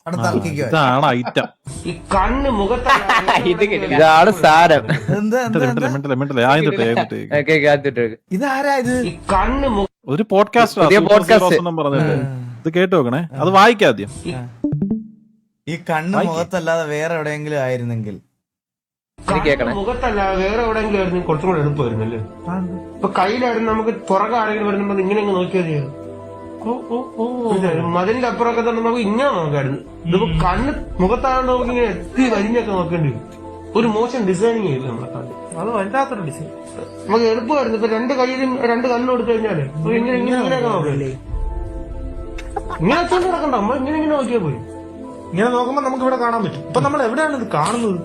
അവിടെ തർക്കിക്കോ? ഇതാണ് ഐറ്റം. ഈ കണ്ണ് ഇതാണ് സാരം. എന്താ ഇതാരാ ഇത്? ഈ കണ്ണ് ഒരു പോഡ്കാസ്റ്റ് പറഞ്ഞിട്ട് ഇത് കേട്ടു നോക്കണേ. അത് വായിക്കാദ്യം. ഈ കണ്ണ് മുഖത്തല്ലാതെ വേറെ എവിടെയെങ്കിലും ആയിരുന്നെങ്കിൽ മുഖത്തല്ല വേറെ എവിടെയെങ്കിലും ആയിരുന്നു കുറച്ചും കൂടെ എളുപ്പമായിരുന്നല്ലേ. ഇപ്പൊ കയ്യിലായിരുന്നു നമുക്ക് പുറകെ ആരെങ്കിലും വരുമ്പോ ഇങ്ങനെ നോക്കിയാൽ ചെയ്യാം. മതിലിന്റെ അപ്പുറമൊക്കെ തന്നെ നമുക്ക് ഇങ്ങനെ നോക്കായിരുന്നു. ഇതിപ്പോ കണ്ണ് മുഖത്തായോണ്ട് നമുക്ക് ഇങ്ങനെ എത്തി വരിഞ്ഞൊക്കെ നോക്കേണ്ടി വരും. ഒരു മോശം ഡിസൈനിങ് ആയിരുന്നു നമ്മളെ കണ്ണ്. അത് വല്ലാത്തൊരു ഡിസൈൻ. നമുക്ക് എളുപ്പമായിരുന്നു. ഇപ്പൊ രണ്ട് കയ്യിലും രണ്ട് കണ്ണും എടുത്തു കഴിഞ്ഞാല് ഇങ്ങനെ ഇങ്ങനെയൊക്കെ നോക്കല്ലേ. ഇങ്ങനെ വെച്ചോണ്ട് നടക്കണ്ട, നമ്മൾ ഇങ്ങനെ നോക്കിയാൽ പോയി. ഇങ്ങനെ നോക്കുമ്പോ നമുക്ക് ഇവിടെ കാണാൻ പറ്റും. ഇപ്പൊ നമ്മൾ എവിടെയാണ് ഇത് കാണുന്നത്?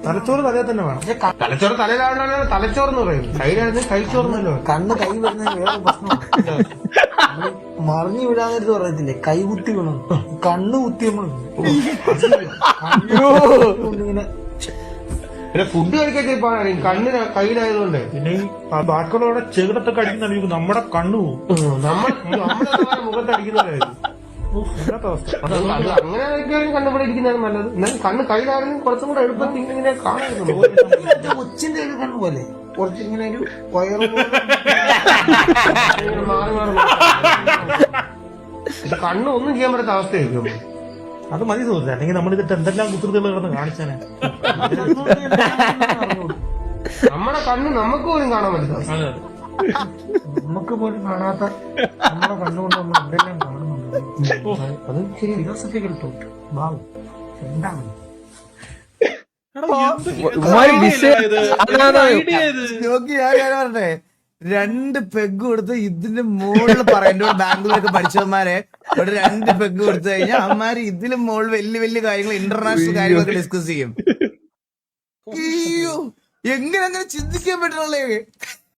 തലച്ചോറ് തലേ തന്നെ വേണം. തലച്ചോറ് തലയിലാണ്ടാണ് തലച്ചോറെന്ന് പറയുന്നത്. കയ്യിലായിരുന്നു കൈച്ചോറെന്നല്ലോ. കണ്ണ് കൈ വരുന്ന വേറെ പ്രശ്നം മറിഞ്ഞു വിടാന്നൊരു പറയത്തില്ലേ, കൈ കുത്തി വീണം കണ്ണ് കുത്തി ഇങ്ങനെ. പിന്നെ ഫുഡ് കഴിക്കാൻ ചെറുപ്പാണ് കണ്ണിന് കയ്യിലായതുകൊണ്ട്. പിന്നെ ഈ ബാക്കിയുള്ളവരുടെ ചെകിടത്തൊക്കെ അടിക്കുന്ന നമ്മുടെ കണ്ണു പോകും. നമ്മളെ മുഖത്തടിക്കുന്നവരായിരുന്നു. അങ്ങനെ കണ്ടുപിടിക്കുന്നതാണ് നല്ലത്. എന്നാലും കണ്ണ് കയ്യിലായാലും കുറച്ചും കൂടെ എളുപ്പത്തിൽ ഇങ്ങനെ കാണാറുണ്ട്. കൊച്ചിന്റെ ഒരു കണ്ണ് പോലെ കുറച്ച് ഇങ്ങനെ ഒരു വയറ് മാറി മാറി ഇത് കണ്ണ് ഒന്നും ചെയ്യാൻ പറ്റാത്ത അവസ്ഥയായിരിക്കും. അത് മതി തോന്നുന്നു. അല്ലെങ്കിൽ നമ്മളിതിട്ട് എന്തെല്ലാം കുസൃതികൾ കിടന്ന് കാണിച്ചാനെ. നമ്മുടെ കണ്ണ് നമുക്ക് പോലും കാണാൻ പറ്റാത്ത അവസ്ഥ. നമുക്ക് പോലും കാണാത്ത നമ്മുടെ കണ്ണുകൊണ്ട് നമ്മൾ എന്തെല്ലാം കാണുന്നുണ്ട്. അത് ശരി. ഫിലോസഫിക്കൽ തോട്ട് ഭാവം എന്താണ് പറഞ്ഞേ? 2 പെഗ് കൊടുത്ത് ഇതിന്റെ മുകളിൽ പറയുമ്പോ ബാംഗ്ലൂരൊക്കെ പഠിച്ചവന്മാരെ ഇവിടെ 2 പെഗ് കൊടുത്തു കഴിഞ്ഞാൽ അമ്മമാര് ഇതിലും മുകളിൽ വലിയ വലിയ കാര്യങ്ങൾ ഇന്റർനാഷണൽ കാര്യങ്ങളൊക്കെ ഡിസ്കസ് ചെയ്യും. അയ്യോ, എങ്ങനെ അങ്ങനെ ചിന്തിക്കാൻ പറ്റുള്ളേ?